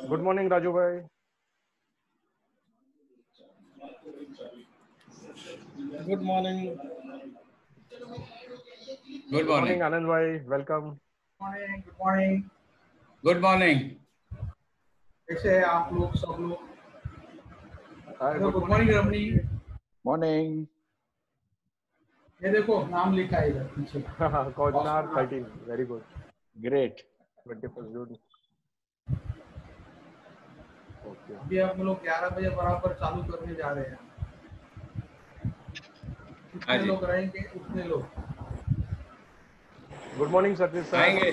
Good morning, Raju bhai. Good morning. Good morning. Anand bhai. Welcome. Morning. Good morning. Good morning. कैसे हैं आप लोग सब लोग? Hi, गुड मॉर्निंग रमनी. Morning. ये देखो नाम लिखा है इधर पीछे. Cosnar 13. Very good. Great. 21st June. Okay. अभी हम लोग 11 बजे बराबर चालू करने जा रहे हैं. कितने लोग रहेंगे उतने लोग. Good morning, Satish sir. आएंगे.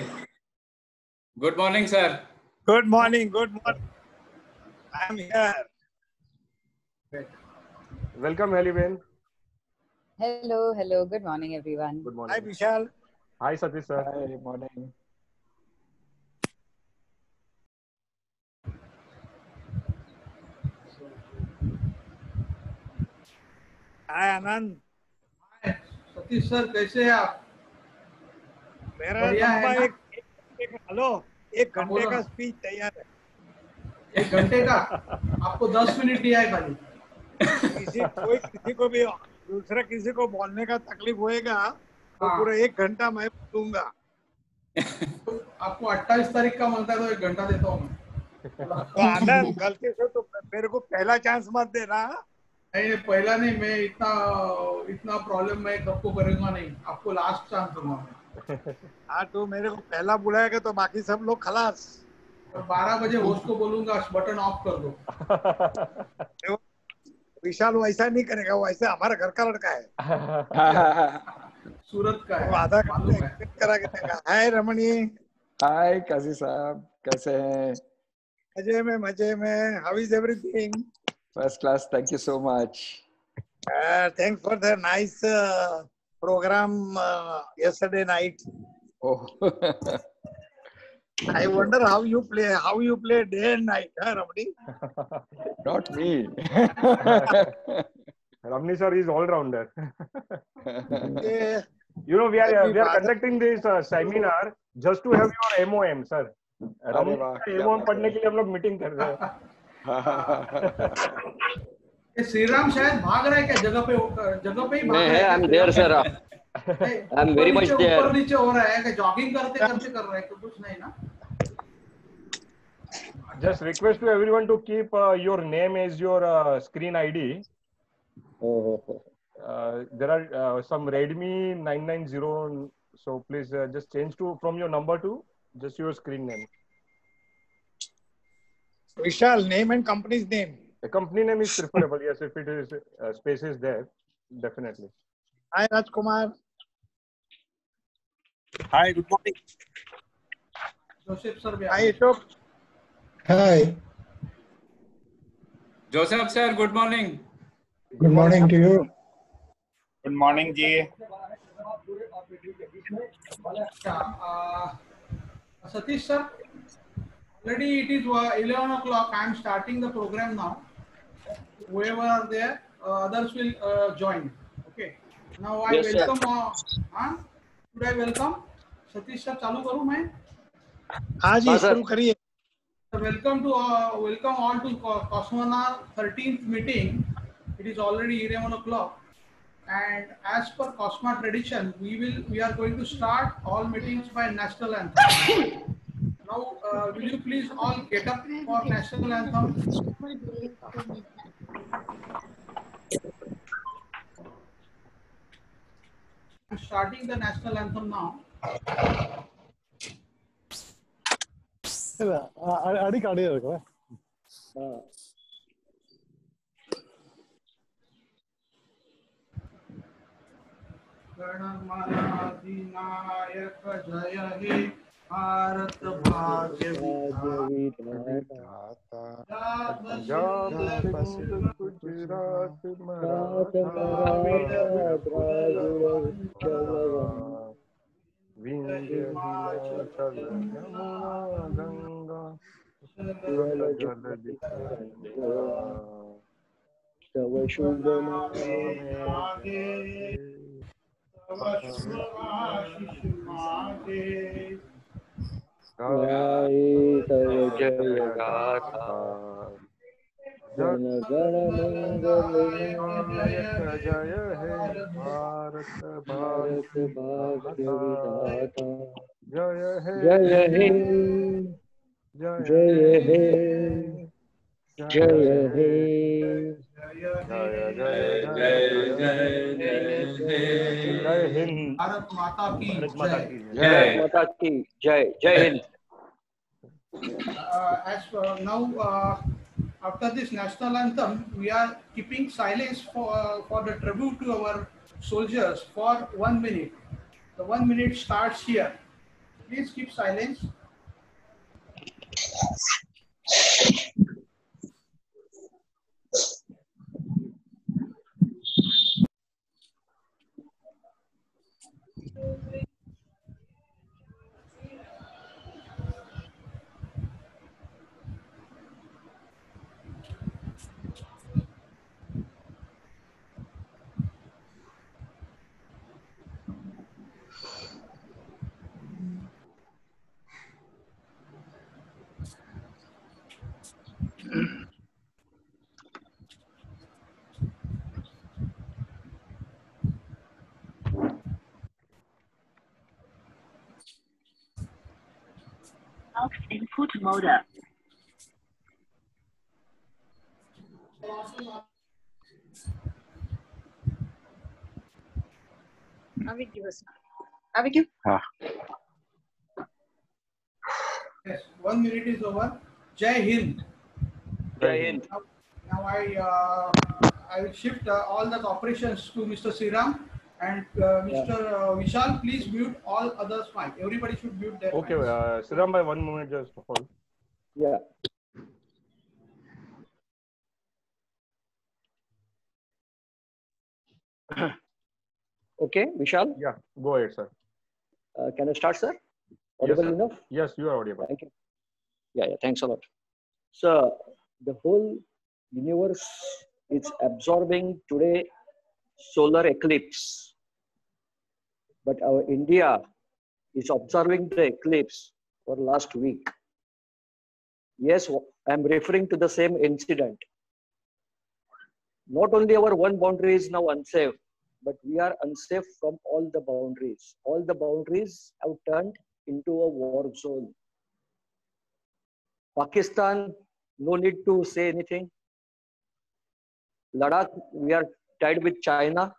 Good morning, sir. Good morning. Good morning. I am here. Welcome, Heliben. Hello, hello. Good morning, everyone. Good Hi, morning. Vishal. Hi, Satish sir. Hi morning. Hi, Anand. Satish sir कैसे हैं आप? मेरा बढ़िया है लंबा ना? एक घंटे का स्पीच तैयार है. 1 घंटे का. आपको 10 मिनट दिया है खाली. किसी को भी दूसरा किसी को बोलने का तकलीफ होएगा तो हाँ. पूरा 1 घंटा मैं दूंगा. आपको 28 तारीख का मांगता है तो 1 घंटा देता हूँ मैं. तो आनंद गलती से तो मेरे को पहला चांस मत देना. नहीं पहला नहीं. मैं इतना प्रॉब्लम मैं सबको करूंगा नहीं. आपको लास्ट चांस दूंगा मैं. हाँ तो मेरे को पहला बुलाएगा तो बाकी सब लोग खलास. 12 बजे होस्ट को बोलूंगा बटन ऑफ कर दो. विशाल वैसा नहीं करेगा. वो ऐसा हमारा घर का लड़का है. सूरत का है. वो आधा मालूम है. घंटा करा के देगा. हाय रमणी. हाय काजी साहब, कैसे हैं? मजे में. How is everything? First class. Thank you so much. Thanks for the nice program yesterday night. Oh. I wonder how you play day and night, huh, Ramani? Not me. Ramni sir is all rounder. Yeah. You know, we are conducting this seminar just to have your MOM, sir. Ramni sir MOM पढ़ने के लिए हम लोग meeting कर रहे हैं. ये श्रीराम शायद भाग रहा है क्या? जगह पे ही भाग रहा है. I'm there, sir. I'm very much there. ऊपर नीचे हो रहा है कि जॉगिंग करते करते कर रहा है कि कुछ नहीं ना? Just request to everyone to keep your name as your screen ID. There are some Redmi 990, so please just change from your number to just your screen name. Vishal, name and company's name. The company name is preferable. Yes, if it is space is there, definitely. Hi, Rajkumar. Hi, good morning. Joseph sir भी. Hi, Ashok. Hi. Joseph sir, good morning. Good morning to you. Good morning, Ji. Satish sir, already it is 11 o'clock. I am starting the program now. Whoever are there, others will join. Okay. Now I Yes, welcome. Should I welcome? Satish sir, चालू करूँ मैं? हाँ जी, शुरू करिए. Welcome all to Cosmonaut 13th meeting. It is already 11 o'clock. And as per Cosma tradition, we are going to start all meetings by national anthem. Now, will you please all get up for national anthem? I'm starting the national anthem now. गणनाधिनायक जय हे भारत भाग्य विधाता गुजरात चल यमुना गंगा जल दिखाएंगा तव शुभ गाये तव जय गाथा जन गण मंगल नायक जय हे भारत भारत भाग्य विधाता जय हे जय हे जय हे जय हे जय हिंद भारत माता की भारत माता जय. की भारत माता की जय जय Hind. As now, after this national anthem, we are keeping silence for the tribute to our soldiers for 1 minute. The 1 minute starts here. Please keep silence. Aux input mode. Yes, 1 minute is over. Jai Hind. Jai Hind. Now I will shift all the operations to Mr. Sriram and Mr. Vishal. Please mute all others' mic. Everybody should mute their Okay, mics. Sriram, by 1 minute just hold. Yeah. Okay, Vishal. Yeah, go ahead, sir. Can I start, sir? Yes, Audible sir. enough? Yes, you are audible. Thank you. Yeah, thanks a lot. So, the whole universe is absorbing today solar eclipse. But our India is observing the eclipse for last week. Yes, I'm referring to the same incident. Not only our one boundary is now unsafe, but we are unsafe from all the boundaries. All the boundaries have turned into a war zone. Pakistan, no need to say anything. Ladakh, we are tied with China.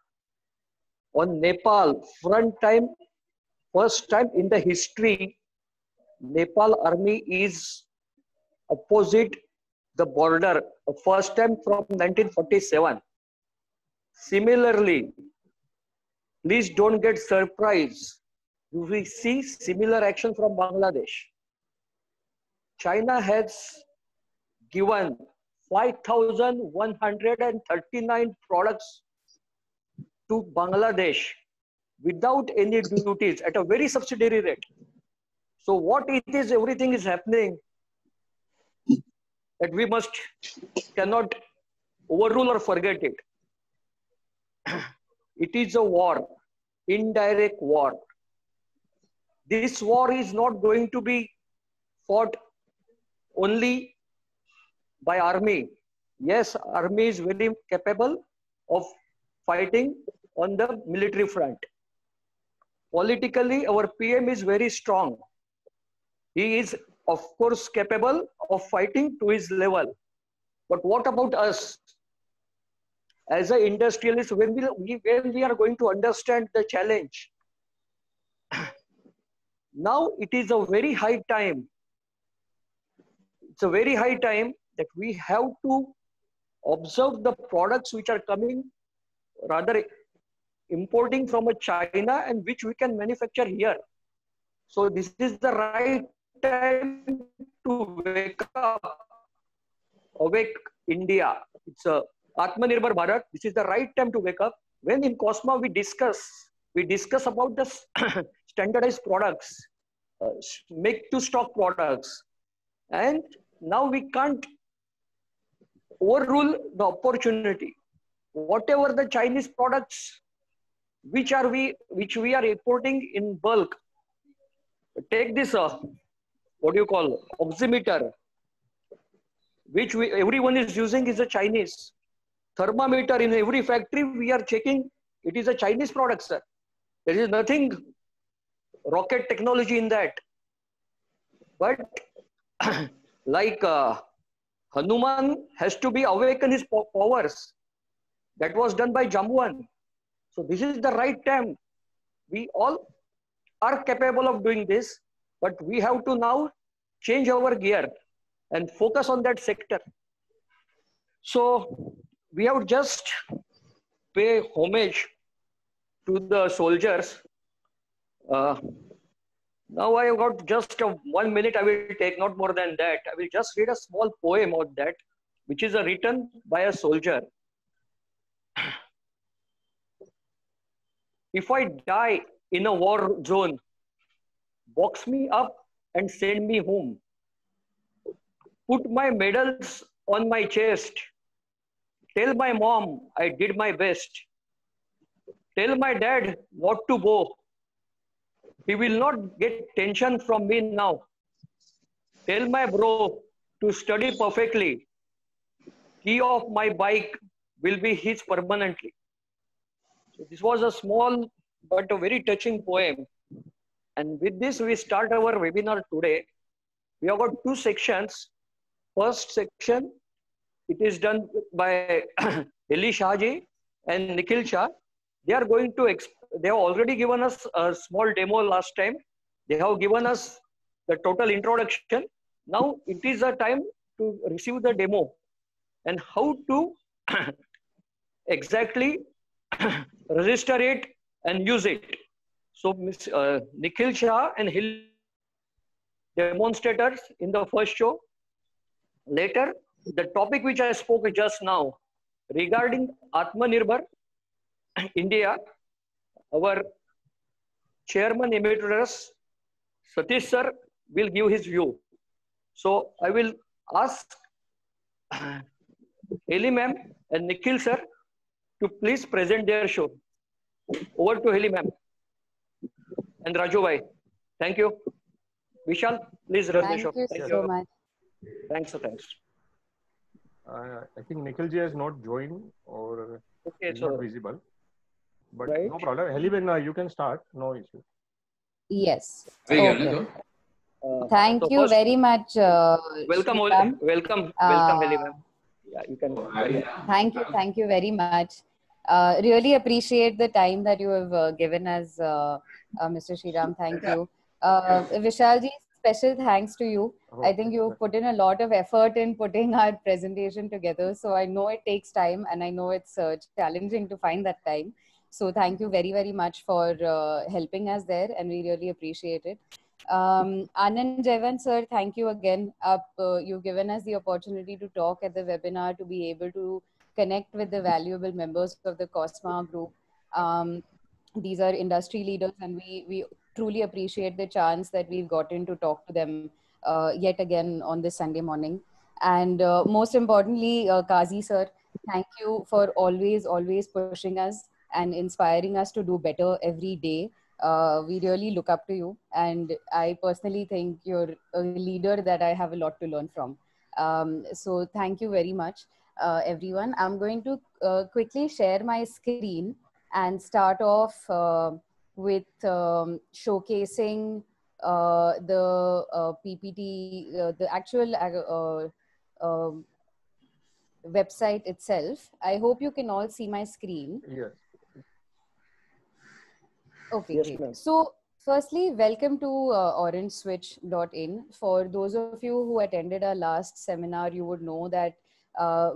On Nepal, first time in the history, Nepal army is opposite the border, first time from 1947. Similarly, please don't get surprised. We see similar action from Bangladesh. China has given 5,139 products to Bangladesh without any duties at a very subsidiary rate. So what it is, everything is happening that we cannot overrule or forget it. It is a war, indirect war. This war is not going to be fought only by army. Yes, army is very capable of fighting on the military front. Politically, our PM is very strong. He is, of course, capable of fighting to his level. But what about us? As an industrialist, when we are going to understand the challenge, now it is a very high time. It's a very high time that we have to observe the products which are coming, rather importing from China and which we can manufacture here. So this is the right time to wake up, awake India. It's a Atmanirbhar Bharat. This is the right time to wake up. When in COSMA we discuss about the standardized products. make to stock products. And now we can't overrule the opportunity. Whatever the Chinese products which we are importing in bulk, take this what do you call oximeter, which everyone is using, is a Chinese. Thermometer in every factory we are checking, it is a Chinese product, sir. There is nothing rocket technology in that. But like Hanuman has to be awaken his powers. That was done by Jamwan. So this is the right time. We all are capable of doing this, but we have to now change our gear and focus on that sector. So we have just pay homage to the soldiers. Now I have got just 1 minute. I will take, not more than that. I will just read a small poem on that, which is written by a soldier. If I die in a war zone, box me up and send me home. Put my medals on my chest. Tell my mom I did my best. Tell my dad not to bow. He will not get tension from me now. Tell my bro to study perfectly. Key of my bike will be his permanently. So this was a small but a very touching poem. And with this, we start our webinar today. We have got two sections. First section, it is done by Eli Shahji and Nikhil Shah. They are going to, they have already given us a small demo last time. They have given us the total introduction. Now it is a time to receive the demo and how to exactly register it and use it. So Nikhil Shah and Hill demonstrators in the first show. Later, the topic which I spoke just now regarding Atmanirbhar India, our chairman emeritus Satish sir will give his view. So I will ask Heli ma'am and Nikhil sir to please present their show. Over to Heli ma'am and Raju bhai. Thank you. Vishal, please run the show. Thank you so much. Thanks, sir. Thanks. I think Nikhil ji has not joined or is so not visible. But right. no problem. Heliben, you can start. No issue. Yes. Very Okay. good. Thank so you first, very much. welcome, Sriram. welcome, Heli ma'am. Yeah, you can. Thank you very much. Really appreciate the time that you have given us, Mr. Sriram. Thank you. Vishalji, special thanks to you. I think you've put in a lot of effort in putting our presentation together. So I know it takes time and I know it's challenging to find that time. So thank you very, very much for helping us there and we really appreciate it. Anand Jaivan sir, thank you again. You've given us the opportunity to talk at the webinar, to be able to connect with the valuable members of the COSMA group. These are industry leaders and we truly appreciate the chance that we've gotten to talk to them yet again on this Sunday morning. And most importantly, Kazi sir, thank you for always pushing us and inspiring us to do better every day. We really look up to you. And I personally think you're a leader that I have a lot to learn from. So thank you very much, everyone. I'm going to quickly share my screen and start off with showcasing the PPT, the actual website itself. I hope you can all see my screen. Yes. Okay, Yes, great. ma'am. So firstly, welcome to orangeswitch.in. For those of you who attended our last seminar, you would know that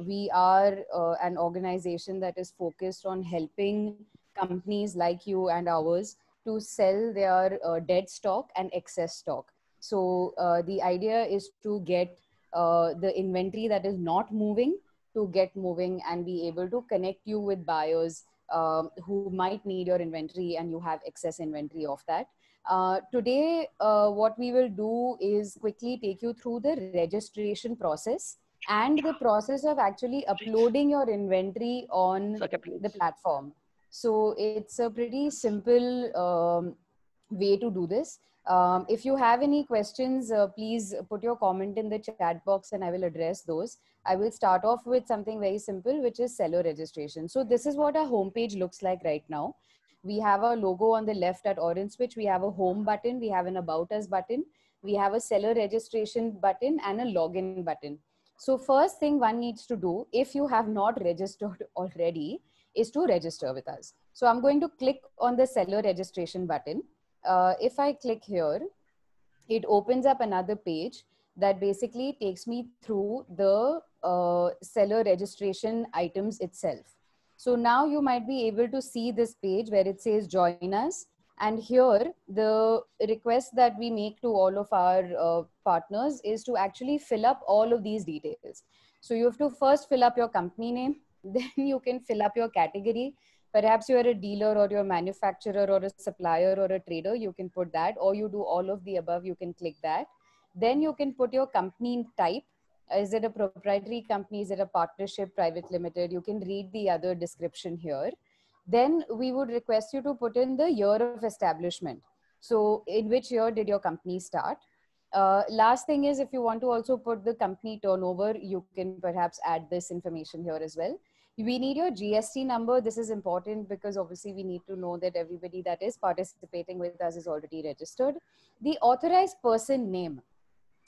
we are an organization that is focused on helping companies like you and ours to sell their dead stock and excess stock. So the idea is to get the inventory that is not moving to get moving and be able to connect you with buyers who might need your inventory and you have excess inventory of that. Today, what we will do is quickly take you through the registration process and the process of actually uploading your inventory on the platform. So it's a pretty simple way to do this. If you have any questions, please put your comment in the chat box and I will address those. I will start off with something very simple, which is seller registration. So this is what our homepage looks like right now. We have a logo on the left at Orange Switch. We have a home button. We have an About Us button. We have a seller registration button and a login button. So first thing one needs to do, if you have not registered already, is to register with us. So I'm going to click on the seller registration button. If I click here, it opens up another page that basically takes me through the seller registration items itself. So now you might be able to see this page where it says join us. And here the request that we make to all of our partners is to actually fill up all of these details. So you have to first fill up your company name, then you can fill up your category. Perhaps you're a dealer or you're a manufacturer or a supplier or a trader, you can put that, or you do all of the above, you can click that. Then you can put your company type. Is it a proprietary company? Is it a partnership, private limited? You can read the other description here. Then we would request you to put in the year of establishment. So in which year did your company start? Last thing is, if you want to also put the company turnover, you can perhaps add this information here as well. We need your GST number. This is important because obviously we need to know that everybody that is participating with us is already registered. The authorized person name.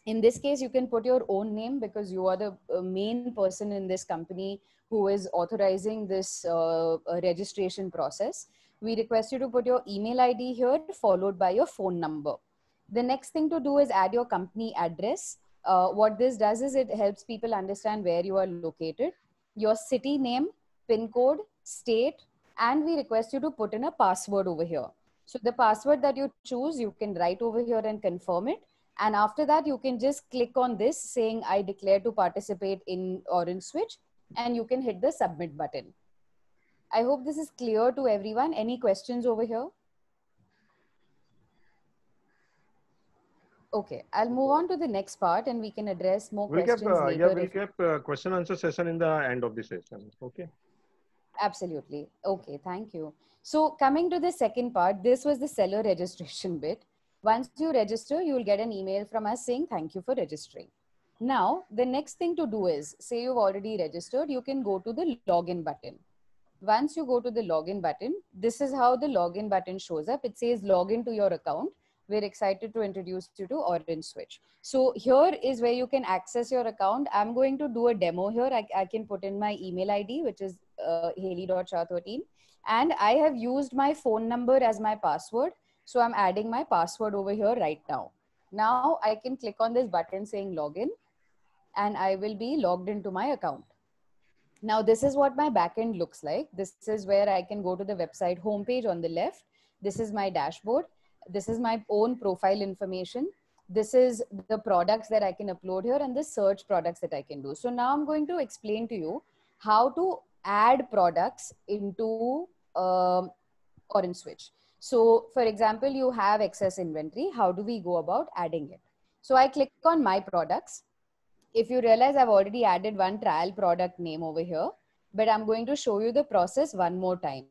In this case, you can put your own name because you are the main person in this company who is authorizing this registration process. We request you to put your email ID here followed by your phone number. The next thing to do is add your company address. What this does is it helps people understand where you are located, your city name, PIN code, state, and we request you to put in a password over here. So the password that you choose, you can write over here and confirm it. And after that, you can just click on this saying, I declare to participate in Orange Switch, and you can hit the submit button. I hope this is clear to everyone. Any questions over here? Okay, I'll move on to the next part and we can address more questions later. Yeah, we'll keep question answer session in the end of the session. Okay. Absolutely. Okay, thank you. So coming to the second part, this was the seller registration bit. Once you register, you will get an email from us saying, thank you for registering. Now, the next thing to do is, say you've already registered, you can go to the login button. Once you go to the login button, this is how the login button shows up. It says login to your account. We're excited to introduce you to Orange Switch. So here is where you can access your account. I'm going to do a demo here. I can put in my email ID, which is haley.shah13. And I have used my phone number as my password. So I'm adding my password over here right now. Now I can click on this button saying login and I will be logged into my account. Now this is what my backend looks like. This is where I can go to the website homepage on the left. This is my dashboard. This is my own profile information. This is the products that I can upload here and the search products that I can do. So now I'm going to explain to you how to add products into Orange Switch. So for example, you have excess inventory. How do we go about adding it? So I click on my products. If you realize I've already added one trial product name over here, but I'm going to show you the process one more time.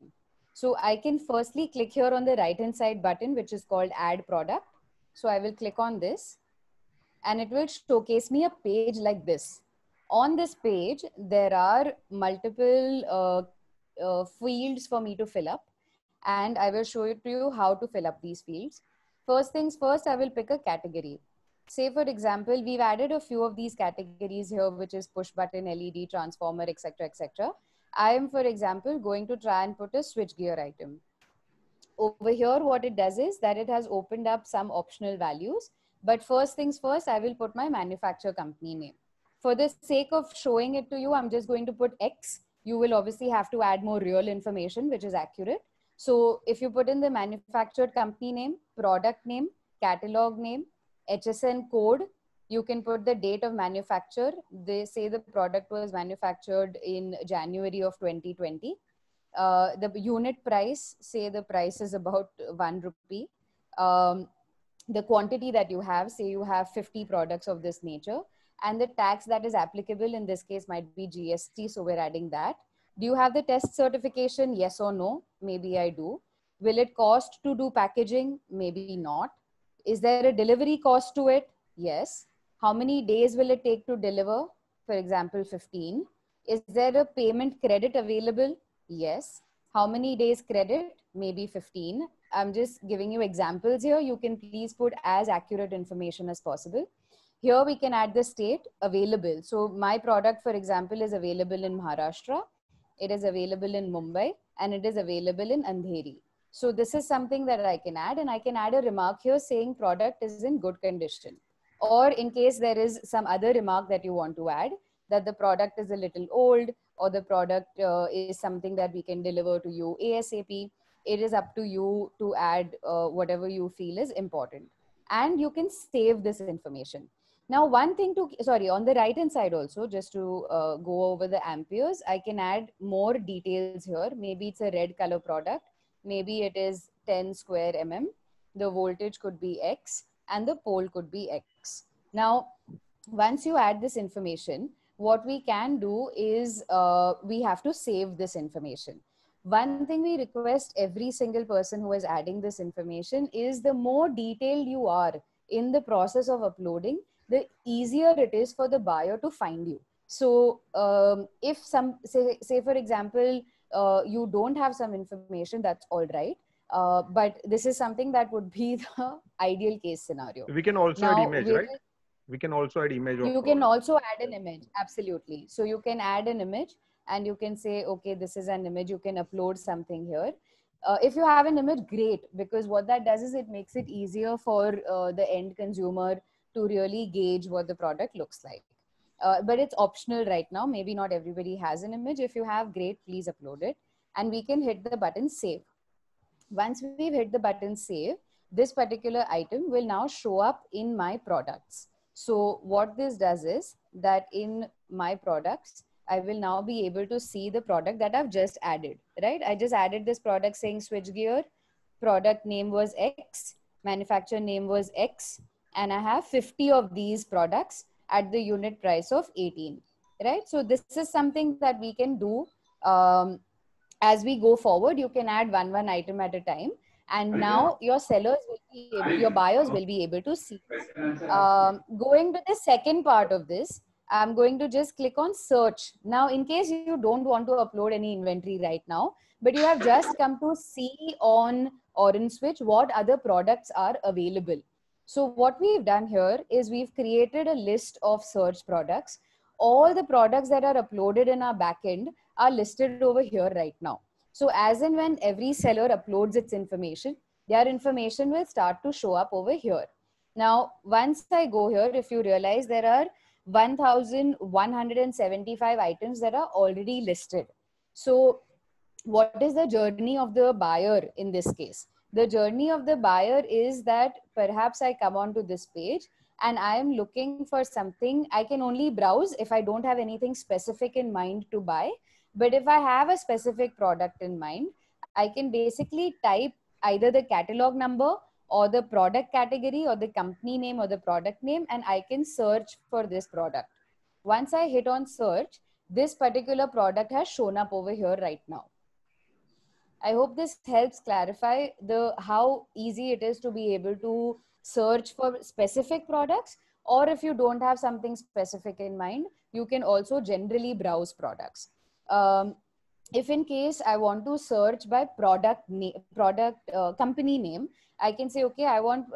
So I can firstly click here on the right hand side button, which is called add product. So I will click on this and it will showcase me a page like this. On this page, there are multiple fields for me to fill up. And I will show it to you how to fill up these fields. First things first, I will pick a category. Say for example, we've added a few of these categories here, which is push button, LED, transformer, etc., etc. I am, for example, going to try and put a switchgear item. Over here, what it does is that it has opened up some optional values. But first things first, I will put my manufacturer company name. For the sake of showing it to you, I'm just going to put X. You will obviously have to add more real information, which is accurate. So if you put in the manufactured company name, product name, catalog name, HSN code, you can put the date of manufacture. They say the product was manufactured in January of 2020. the unit price, say the price is about 1 rupee. The quantity that you have, say you have 50 products of this nature, and the tax that is applicable in this case might be GST, so we're adding that. Do you have the test certification? Yes or no? Maybe I do. Will it cost to do packaging? Maybe not. Is there a delivery cost to it? Yes. How many days will it take to deliver? For example, 15. Is there a payment credit available? Yes. How many days credit? Maybe 15. I'm just giving you examples here. You can please put as accurate information as possible. Here we can add the state available. So my product, for example, is available in Maharashtra. It is available in Mumbai, and it is available in Andheri. So this is something that I can add, and I can add a remark here saying product is in good condition. Or in case there is some other remark that you want to add, that the product is a little old, or the product is something that we can deliver to you ASAP. It is up to you to add whatever you feel is important. And you can save this information. Now, one thing to, sorry, on the right hand side also, just to go over the amperes, I can add more details here. Maybe it's a red color product. Maybe it is 10 square mm. The voltage could be X and the pole could be X. Now, once you add this information, what we can do is we have to save this information. One thing we request every single person who is adding this information is the more detailed you are in the process of uploading, the easier it is for the buyer to find you. So if some, say for example, you don't have some information, that's all right. But this is something that would be the ideal case scenario. We can also add image, right? We can also add image. You can also add an image, absolutely. So you can add an image and you can say, okay, this is an image, you can upload something here. If you have an image, great, because what that does is it makes it easier for the end consumer to really gauge what the product looks like. But it's optional right now. Maybe not everybody has an image. If you have, great, please upload it. And we can hit the button save. Once we've hit the button save, this particular item will now show up in my products. So what this does is that in my products, I will now be able to see the product that I've just added, right? I just added this product saying switchgear, product name was X, manufacturer name was X, and I have 50 of these products at the unit price of 18, right? So this is something that we can do as we go forward. You can add one item at a time. And now your sellers will be able, your buyers will be able to see. Going to the second part of this, I'm going to just click on search. Now, in case you don't want to upload any inventory right now, but you have just come to see on Orange Switch what other products are available. So what we've done here is we've created a list of search products. All the products that are uploaded in our backend are listed over here right now. So as and when every seller uploads its information, their information will start to show up over here. Now, once I go here, if you realize there are 1,175 items that are already listed. So what is the journey of the buyer in this case? The journey of the buyer is that perhaps I come onto this page and I am looking for something. I can only browse if I don't have anything specific in mind to buy. But if I have a specific product in mind, I can basically type either the catalog number or the product category or the company name or the product name, and I can search for this product. Once I hit on search, this particular product has shown up over here right now. I hope this helps clarify how easy it is to be able to search for specific products, or if you don't have something specific in mind, you can also generally browse products. If in case I want to search by company name, I can say, okay, I want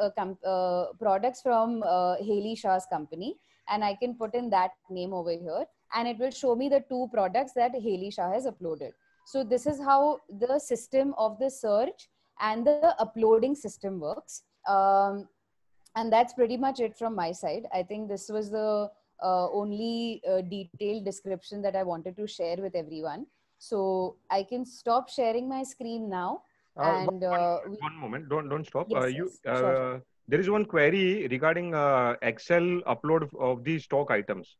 products from Haley Shah's company, and I can put in that name over here, and it will show me the 2 products that Haley Shah has uploaded. So this is how the system of the search and the uploading system works. And that's pretty much it from my side. I think this was the only detailed description that I wanted to share with everyone. So I can stop sharing my screen now. And one moment, don't stop. Yes, sure. There is one query regarding Excel upload of the stock items.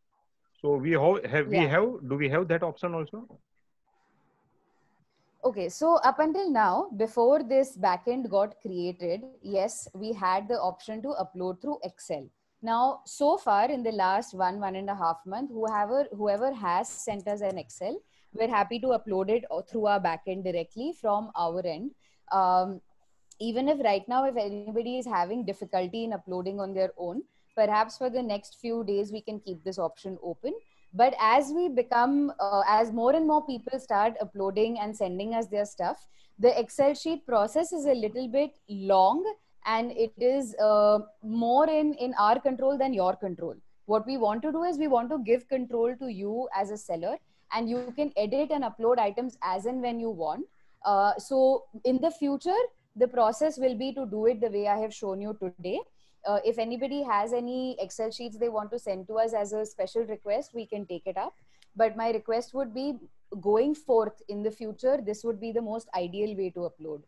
So do we have that option also? Okay, so up until now, before this backend got created, yes, we had the option to upload through Excel. Now, so far in the last 1.5 months, whoever has sent us an Excel, we're happy to upload it through our backend directly from our end. Even if right now, if anybody is having difficulty in uploading on their own, perhaps for the next few days, we can keep this option open. But as we become, as more and more people start uploading and sending us their stuff, the Excel sheet process is a little bit long, and it is more in our control than your control. What we want to do is we want to give control to you as a seller, and you can edit and upload items as and when you want. So in the future, the process will be to do it the way I have shown you today. If anybody has any Excel sheets they want to send to us as a special request, we can take it up. But my request would be, going forth in the future, this would be the most ideal way to upload.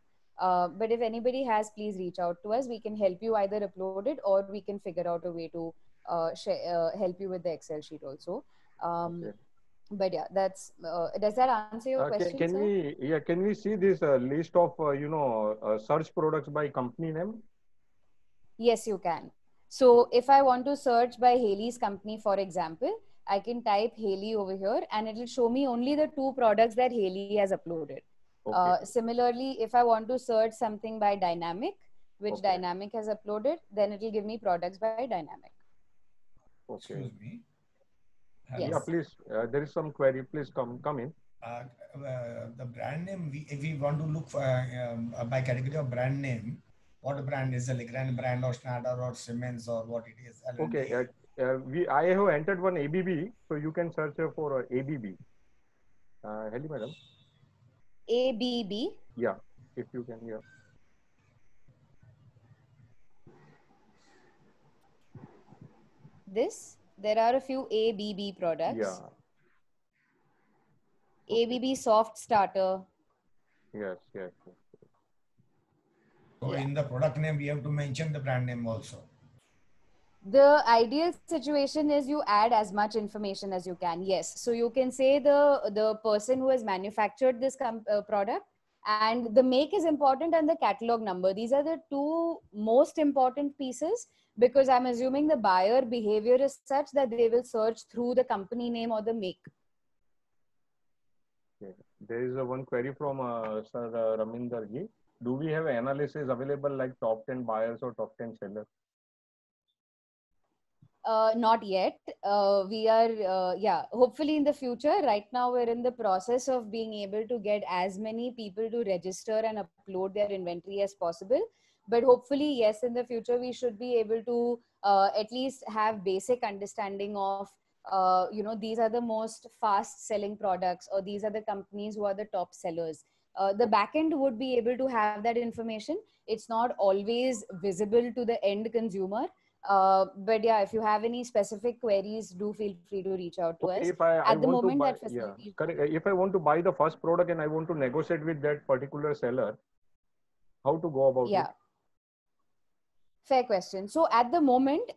But if anybody has, please reach out to us. We can help you either upload it, or we can figure out a way to help you with the Excel sheet also. Okay. But yeah, that's does that answer your question, Can sir? can we see this list of search products by company name? Yes, you can. So if I want to search by Haley's company, for example, I can type Haley over here and it will show me only the 2 products that Haley has uploaded. Okay. Similarly, if I want to search something by Dynamic, which Okay. Dynamic has uploaded, then it will give me products by Dynamic. Okay. Excuse me. Yes. Yeah, please. There is some query. Please come in. The brand name, if we want to look for, by category of brand name, what brand is a Legrand brand or Schneider or Siemens or what it is? Okay. I have entered one ABB, so you can search for ABB. Hello, madam. ABB. Yeah, if you can. Yeah. There are a few ABB products. Yeah. ABB Soft Starter. Yes. So in the product name, we have to mention the brand name also. The ideal situation is you add as much information as you can. Yes. So you can say the person who has manufactured this product, and the make is important, and the catalog number. These are the 2 most important pieces, because I'm assuming the buyer behavior is such that they will search through the company name or the make. Okay. There is one query from Sir Raminder ji. Do we have analysis available like top 10 buyers or top 10 sellers? Not yet. We are, hopefully in the future. Right now, we're in the process of being able to get as many people to register and upload their inventory as possible. But hopefully, yes, in the future, we should be able to at least have basic understanding of, these are the most fast selling products, or these are the companies who are the top sellers. The backend would be able to have that information. It's not always visible to the end consumer. But yeah, if you have any specific queries, do feel free to reach out to us. If I At the want moment, to buy, that facility. correct. If I want to buy the first product and I want to negotiate with that particular seller, how to go about it? Fair question. So at the moment,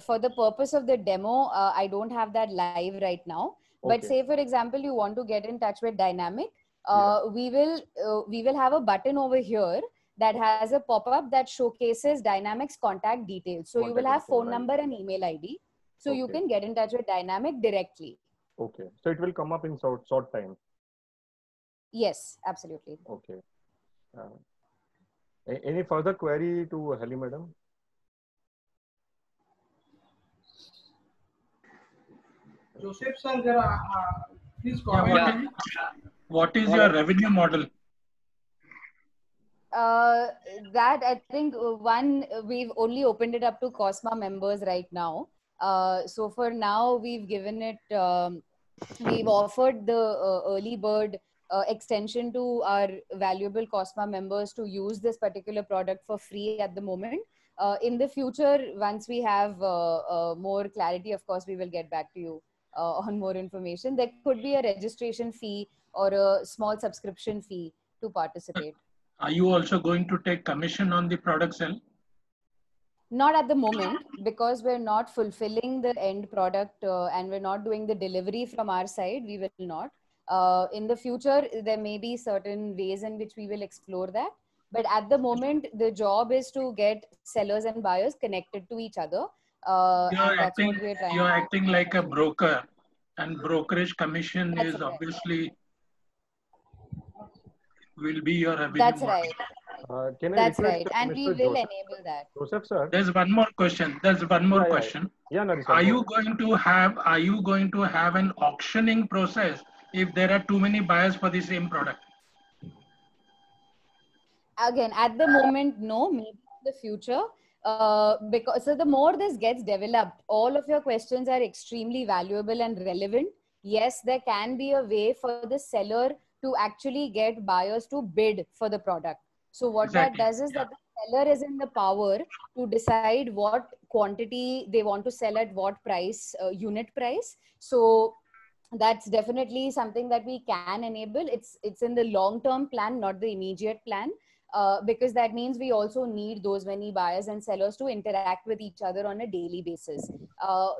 for the purpose of the demo, I don't have that live right now. But say, for example, you want to get in touch with Dynamic, we will have a button over here that has a pop-up that showcases Dynamic's contact details. So you will have phone number and email ID. So you can get in touch with Dynamic directly. Okay. So it will come up in short time. Yes, absolutely. Okay. Any further query to Helly madam? Joseph sir, please comment. What is your revenue model? That I think we've only opened it up to Cosma members right now. So for now, we've given it, we've offered the early bird extension to our valuable Cosma members to use this particular product for free at the moment. In the future, once we have more clarity, of course, we will get back to you on more information. There could be a registration fee or a small subscription fee to participate. Are you also going to take commission on the product sale? Not at the moment, because we're not fulfilling the end product and we're not doing the delivery from our side. We will not. In the future, there may be certain ways in which we will explore that. But at the moment, the job is to get sellers and buyers connected to each other. And that's what we're trying. You're acting like a broker, and brokerage commission That's is right. obviously will be your revenue. That's model. right. Can I That's request, right. And we Mr. will Joseph? enable that. Joseph, sir. There's one more question. Question. Yeah, Nari, sir, Are go you ahead. going to have an auctioning process if there are too many buyers for the same product? Again, at the moment, no, maybe in the future. Because so the more this gets developed, all of your questions are extremely valuable and relevant. Yes, there can be a way for the seller to actually get buyers to bid for the product. So what that does is that the seller is in the power to decide what quantity they want to sell at what price, unit price. So that's definitely something that we can enable. It's in the long-term plan, not the immediate plan. Because that means we also need those many buyers and sellers to interact with each other on a daily basis.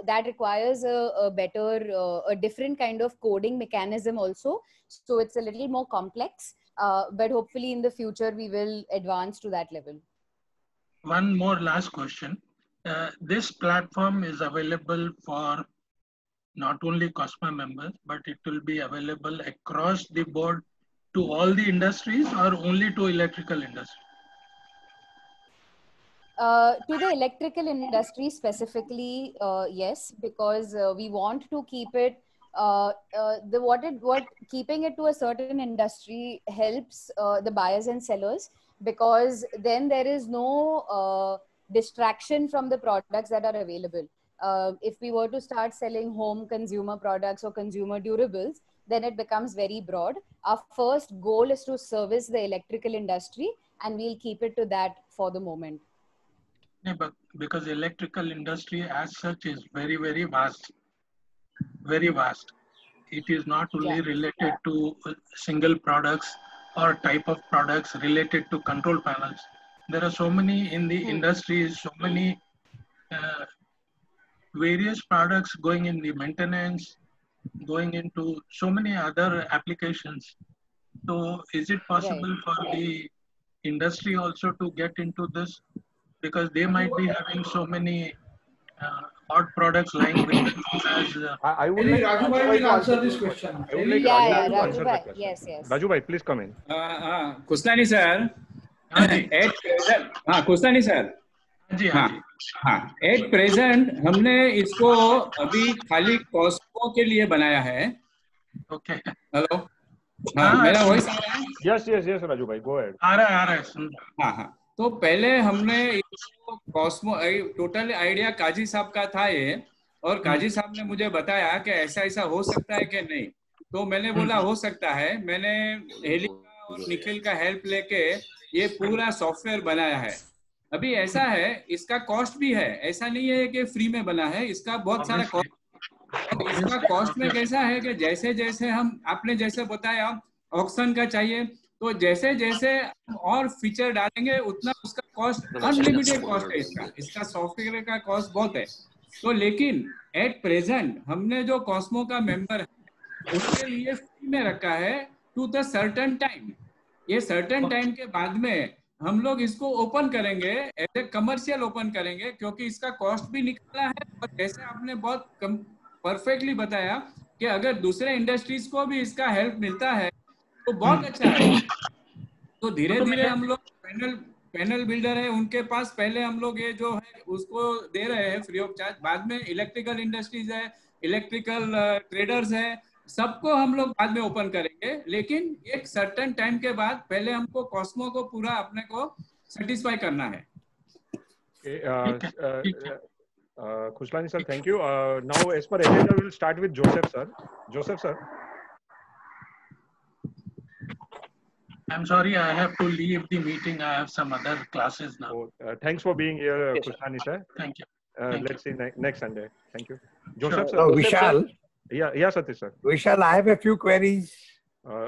That requires a better, a different kind of coding mechanism also. So it's a little more complex, but hopefully in the future we will advance to that level. One more last question. This platform is available for not only COSMA members, but it will be available across the board to all the industries or only to electrical industry? To the electrical industry specifically, yes, because we want to keep it. Keeping it to a certain industry helps the buyers and sellers, because then there is no distraction from the products that are available. If we were to start selling home consumer products or consumer durables, then it becomes very broad. Our first goal is to service the electrical industry, and we'll keep it to that for the moment. Yeah, but because the electrical industry as such is very, very vast. Very vast. It is not only related to single products or type of products related to control panels. There are so many in the industry, so many various products going in the maintenance, going into so many other applications. So is it possible for the industry also to get into this? Because they might be having so many odd products lying with as I would like Raju will answer this question. I would like Yeah, Raju to answer the question. Yes, yes. Raju bhai, please come in. Kuslani sir, at present, Kuslani sir, at present हमने इसको अभी खाली Costco के लिए बनाया है. Okay. Hello, मेरा voice आ रहा है? Yes, Raju bhai, go ahead. आ रहा है. हाँ. तो पहले हमने इसको कॉस्मो टोटल आइडिया काजी साहब का था ये, और काजी साहब ने मुझे बताया कि ऐसा हो सकता है कि नहीं. तो मैंने बोला हो सकता है. मैंने हेली और निखिल का हेल्प लेके ये पूरा सॉफ्टवेयर बनाया है. अभी ऐसा है, इसका कॉस्ट भी है. ऐसा नहीं है कि फ्री में बना है, इसका बहुत सारा कॉस्ट. और इसका कॉस्ट में कैसा है कि जैसे जैसे हम, आपने जैसे बताया ऑक्शन का चाहिए, तो जैसे जैसे और फीचर डालेंगे उतना उसका कॉस्ट अनलिमिटेड कॉस्ट है. इसका सॉफ्टवेयर का कॉस्ट बहुत है. तो लेकिन एट प्रेजेंट हमने जो कॉस्मो का मेंबर है उसके लिए फ्री में रखा है टू द सर्टेन टाइम. ये सर्टेन टाइम के बाद में हम लोग इसको ओपन करेंगे, एज ए कमर्शियल ओपन करेंगे, क्योंकि इसका कॉस्ट भी निकला है. और जैसे आपने बहुत परफेक्टली बताया कि अगर दूसरे इंडस्ट्रीज को भी इसका हेल्प मिलता है तो बहुत अच्छा है. तो धीरे धीरे हम लोग पैनल बिल्डर है उनके पास पहले हम लोग ये जो है उसको दे रहे हैं फ्री ऑफ चार्ज. बाद में इलेक्ट्रिकल इंडस्ट्रीज है, इलेक्ट्रिकल ट्रेडर्स है, सबको हम लोग बाद में ओपन करेंगे. लेकिन एक सर्टेन टाइम के बाद पहले हमको कॉस्मो को पूरा अपने को सेटिस्फाई करना है. Khuslani sir, thank you. Now, as per agenda, we will start with Joseph sir. Joseph sir. I'm sorry, I have to leave the meeting. I have some other classes now. Thanks for being here, Khuslani sir. Thank you. Let's see next Sunday. Thank you. Joseph sir. Vishal. Yeah, Satish sir. Vishal, I have a few queries.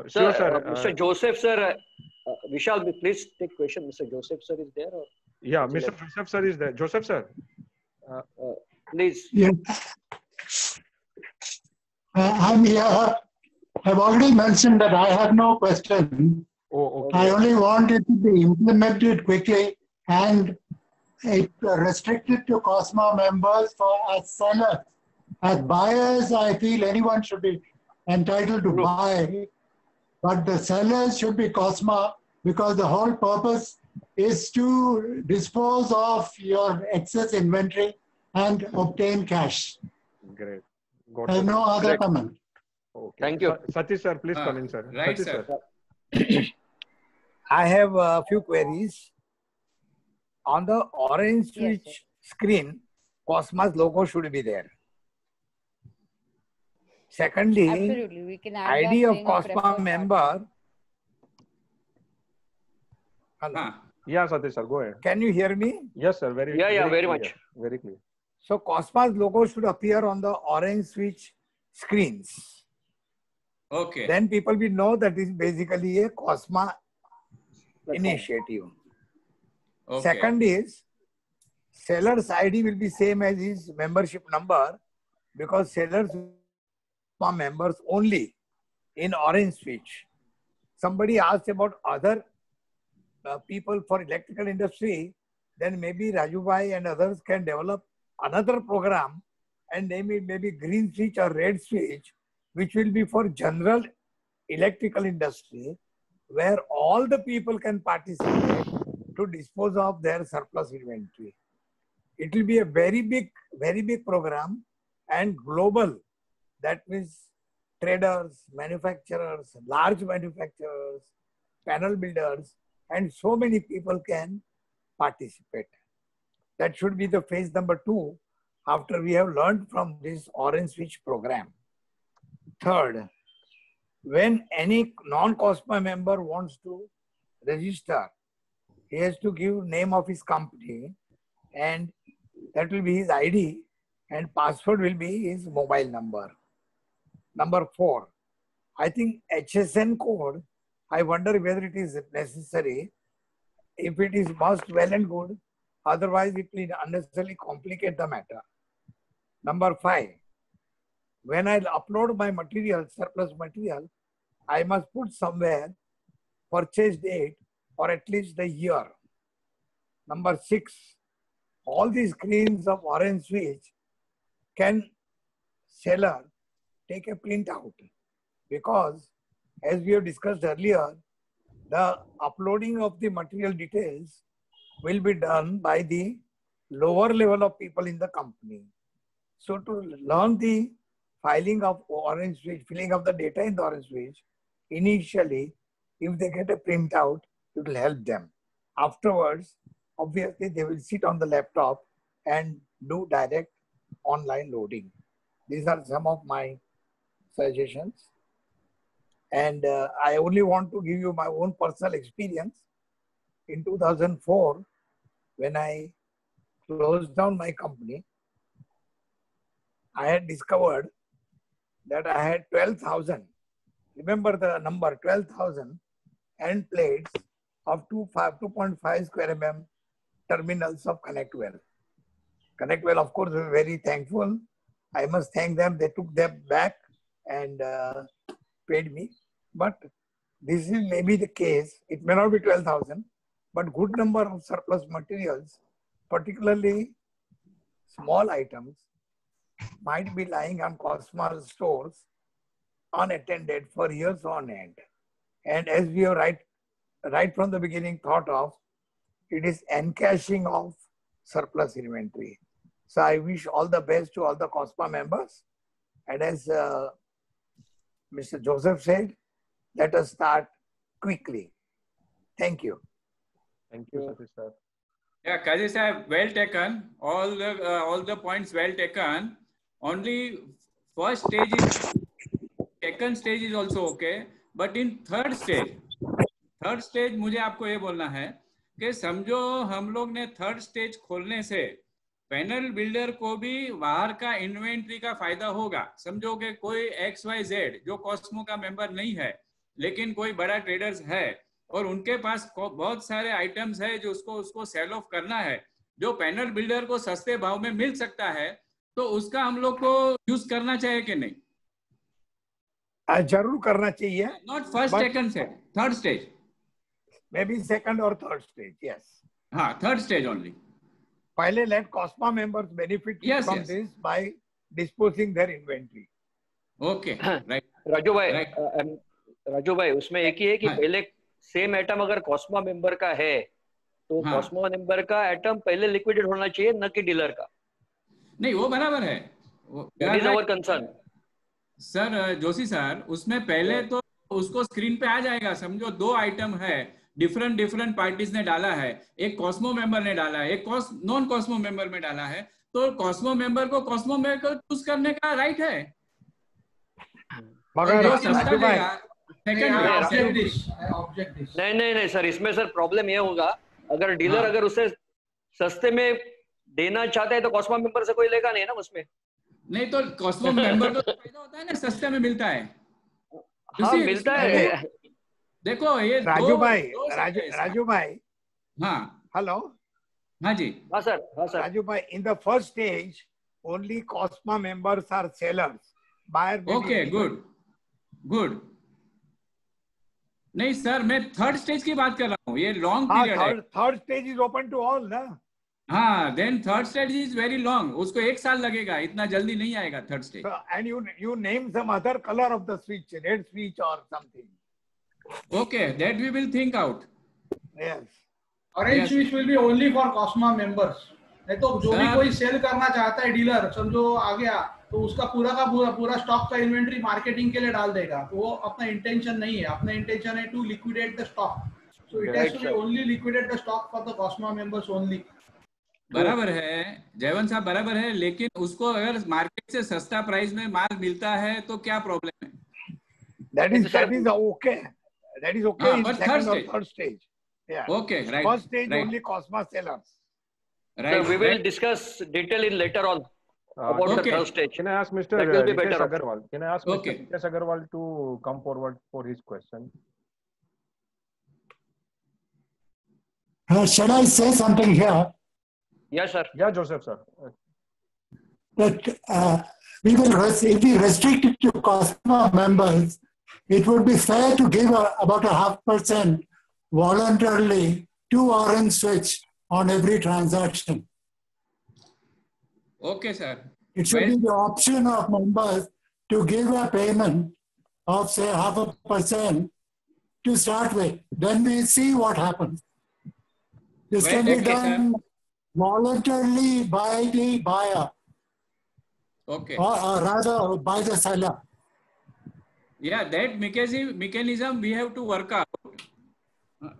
Sure, sir. Mr. Joseph sir, Vishal, please take question. Mr. Joseph sir is there? Or yeah, Mr. Joseph sir is there. Joseph sir. Please. Yes. I'm here. I've already mentioned that I have no question. Oh, okay. I only want it to be implemented quickly and it restricted to COSMA members for as sellers. As buyers, I feel anyone should be entitled to buy, but the sellers should be COSMA because the whole purpose is to dispose of your excess inventory and obtain cash. Great. I have no other comment. Okay. Thank you. Satish sir, please come in, sir. Right, Satish, sir. I have a few queries. On the orange switch screen, COSMA's logo should be there. Secondly, Absolutely, we can add ID that of saying a COSMA preferred member. Yeah, Satish sir, go ahead. Can you hear me? Yes, sir. Very very clear. much. Very clear. So COSMA's logo should appear on the orange switch screens. Okay. Then people will know that this is basically a COSMA initiative. Okay. Second is, seller's ID will be same as his membership number because sellers are members only in orange switch. Somebody asked about other people for electrical industry, then maybe Raju Bhai and others can develop another program and name it maybe green switch or red switch, which will be for general electrical industry, where all the people can participate to dispose of their surplus inventory. It will be a very big program and global. That means traders, manufacturers, large manufacturers, panel builders, and so many people can participate. That should be the phase number 2 after we have learned from this orange switch program. Third, when any non-COSMA member wants to register, he has to give name of his company and that will be his ID and password will be his mobile number. Number 4, I think HSN code, I wonder whether it is necessary. If it is must, well and good. Otherwise, it will unnecessarily complicate the matter. Number 5, when I upload my material, surplus material, I must put somewhere purchase date or at least the year. Number 6, all these screens of orange switch can seller take a printout because as we have discussed earlier, the uploading of the material details will be done by the lower level of people in the company. So to learn the filing of orange switch, filling of the data in the orange switch, initially, if they get a printout, it will help them. Afterwards, obviously, they will sit on the laptop and do direct online loading. These are some of my suggestions. And I only want to give you my own personal experience. In 2004, when I closed down my company, I had discovered that I had 12,000. Remember the number 12,000 end plates of 2.5 square mm terminals of ConnectWell. ConnectWell, of course, we were very thankful. I must thank them. They took them back and paid me. But this is maybe the case. It may not be 12,000, but good number of surplus materials, particularly small items, might be lying on COSMA stores unattended for years on end. And as we have right from the beginning thought of, it is encashing of surplus inventory. So I wish all the best to all the COSMA members. And as Mr. Joseph said, let us start quickly. Thank you. Thank you, Satish sir. Yeah, Kazi sir, well taken. All the points well taken. Only first stage is, second stage is also okay. But in third stage मुझे आपको ये बोलना है कि समझो हम लोग ने थर्ड स्टेज खोलने से पैनल बिल्डर को भी बाहर का इन्वेंट्री का फायदा होगा. समझो कि कोई XYZ जो कॉस्मो का मेंबर नहीं है लेकिन कोई बड़ा ट्रेडर्स है और उनके पास बहुत सारे आइटम्स है जो उसको सेल ऑफ करना है, जो पैनल बिल्डर को सस्ते भाव में मिल सकता है, तो उसका हम लोग को यूज करना चाहिए कि नहीं? जरूर करना चाहिए. Not first, second stage, third stage. Maybe second or third stage. Yes. Third stage only. पहले let COSMA members benefit from this by disposing their inventory. Okay. Right. Raju भाई उसमें एक ही है कि पहले सेम एटम अगर कॉस्मा मेंबर का है तो कॉस्मा मेंबर का एटम पहले लिक्विडेट होना चाहिए, न कि डीलर का. नहीं, वो बराबर है. That is our concern. Sir Joshi sir, उसमें पहले तो उसको स्क्रीन पे आ जाएगा. समझो 2 आइटम है, डिफरेंट पार्टीज ने डाला है. एक कॉस्मो मेंबर ने डाला है, एक नॉन कॉस्मो मेंबर में डाला है. तो कॉस्मो मेंबर को चूज करने का राइट है. नहीं सर, इसमें सर प्रॉब्लम ये होगा, अगर डीलर अगर उसे सस्ते में देना चाहता है तो कॉस्मा मेंबर से कोई लेगा नहीं ना उसमें. नहीं तो कॉस्मो मेंबर को फायदा होता है ना, सस्ते में मिलता है. हाँ मिलता है. देखो ये राजू भाई हेलो. हाँ जी. हाँ सर. राजू भाई, in the first stage only COSMA members are sellers. Buyer. Okay, good. नहीं सर, मैं थर्ड स्टेज की बात कर रहा हूँ. ये लॉन्ग पीरियड है. Third stage is open to all ना. हाँ, then third stage is very long. उसको 1 साल लगेगा, इतना जल्दी नहीं आएगा third stage. And you name some other colour of the switch, red switch और something. Okay, that we will think out. Yes. Orange switch will be only for COSMA members. नहीं तो जो भी कोई सेल करना चाहता है डीलर, समझो आ गया तो उसका पूरा स्टॉक का इन्वेंटरी मार्केटिंग के लिए डाल देगा. तो वो अपना इंटेंशन नहीं है. अपना इंटेंशन है to liquidate the stock. So it has to be only liquidate the stock for the COSMA members only. बराबर है जयवंत साहब, बराबर है. लेकिन उसको अगर मार्केट से सस्ता प्राइस में माल मिलता है तो क्या प्रॉब्लम है? That is okay. That is okay in second or third stage. Yeah. Okay, right. First stage right. only COSMA sellers. Right. So we will discuss detail in later on about the third stage. Can I ask Mr. Ritesh Agarwal? Can I ask Mr. Ritesh Agarwal to come forward for his question? Shall I say something here? Yes, sir. Yeah, Joseph, sir. That if we restrict it to COSMA members, it would be fair to give about 0.5% voluntarily to Orange Switch on every transaction. Okay, sir. It should be the option of members to give a payment of say 0.5% to start with. Then we see what happens. This can be done voluntarily by the buyer. Okay. Or rather by the seller. Yeah, that mechanism we have to work out.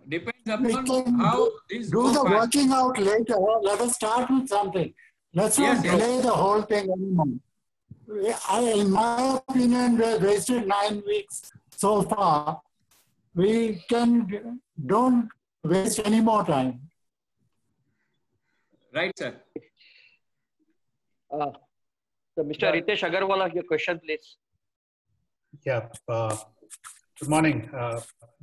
Depends upon how this do the working out later. Let us start with something. Let's not delay the whole thing anymore. In my opinion, we have wasted 9 weeks so far. We don't waste any more time. Right, sir. So Mr. Ritesh Agarwal, your question, please. Yeah. Good morning.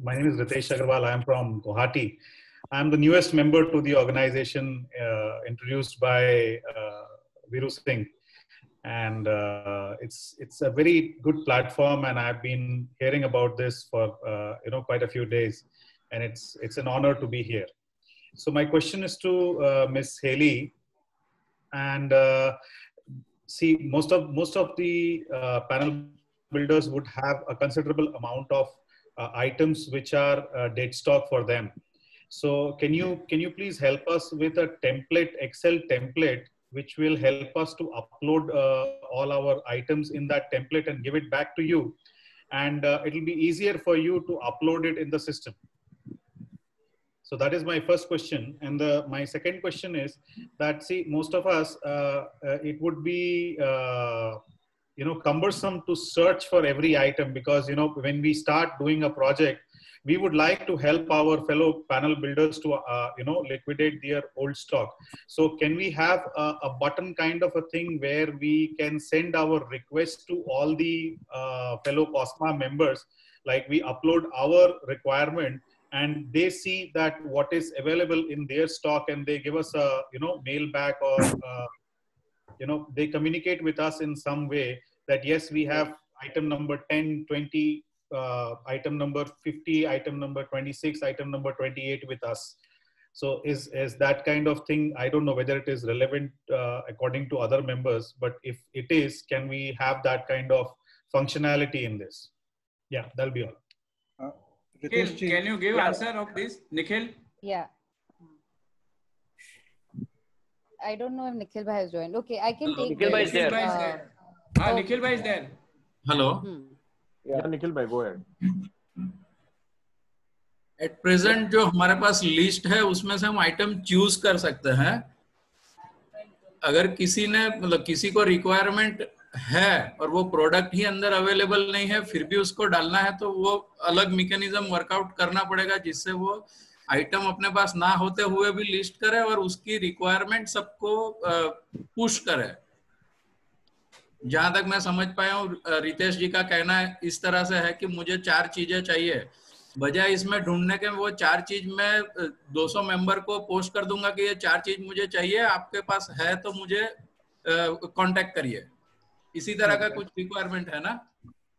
My name is Ritesh Agarwal. I am from Guwahati. I am the newest member to the organization introduced by Viru Singh. And it's a very good platform, and I've been hearing about this for quite a few days, and it's an honor to be here. So my question is to Ms. Haley, and see, most of the panel builders would have a considerable amount of items which are dead stock for them. So can you please help us with a template, Excel template, which will help us to upload all our items in that template and give it back to you, and it will be easier for you to upload it in the system. So that is my first question. And my second question is that, see, most of us, it would be cumbersome to search for every item, because when we start doing a project, we would like to help our fellow panel builders to liquidate their old stock. So can we have a button kind of a thing where we can send our request to all the fellow COSMA members, like we upload our requirement and they see that what is available in their stock, and they give us a mail back, or they communicate with us in some way that yes, we have item number 10, 20, item number 50, item number 26, item number 28 with us. So is that kind of thing, I don't know whether it is relevant according to other members, but if it is, can we have that kind of functionality in this? Yeah, that'll be all. Nikhil, can you give answer of this, Nikhil? Yeah. I don't know if Nikhil Bhai has joined. Okay, I can take Nikhil Bhai this. is there. Nikhil Bhai is there. Hello. Yeah, Nikhil Bhai, go ahead. At present जो हमारे पास list है उसमें से हम item choose कर सकते हैं। अगर किसी ने मतलब किसी को रिक्वायरमेंट है और वो प्रोडक्ट ही अंदर अवेलेबल नहीं है फिर भी उसको डालना है तो वो अलग मैकेनिज्म वर्कआउट करना पड़ेगा जिससे वो आइटम अपने पास ना होते हुए भी लिस्ट करे और उसकी रिक्वायरमेंट सबको पुश करे। जहां तक मैं समझ पाया हूँ रितेश जी का कहना इस तरह से है कि मुझे 4 चीजें चाहिए, बजाय इसमें ढूंढने के वो 4 चीज मैं 200 मेंबर को पोस्ट कर दूंगा कि ये 4 चीज मुझे चाहिए, आपके पास है तो मुझे कांटेक्ट करिए। इसी तरह का कुछ रिक्वायरमेंट है ना?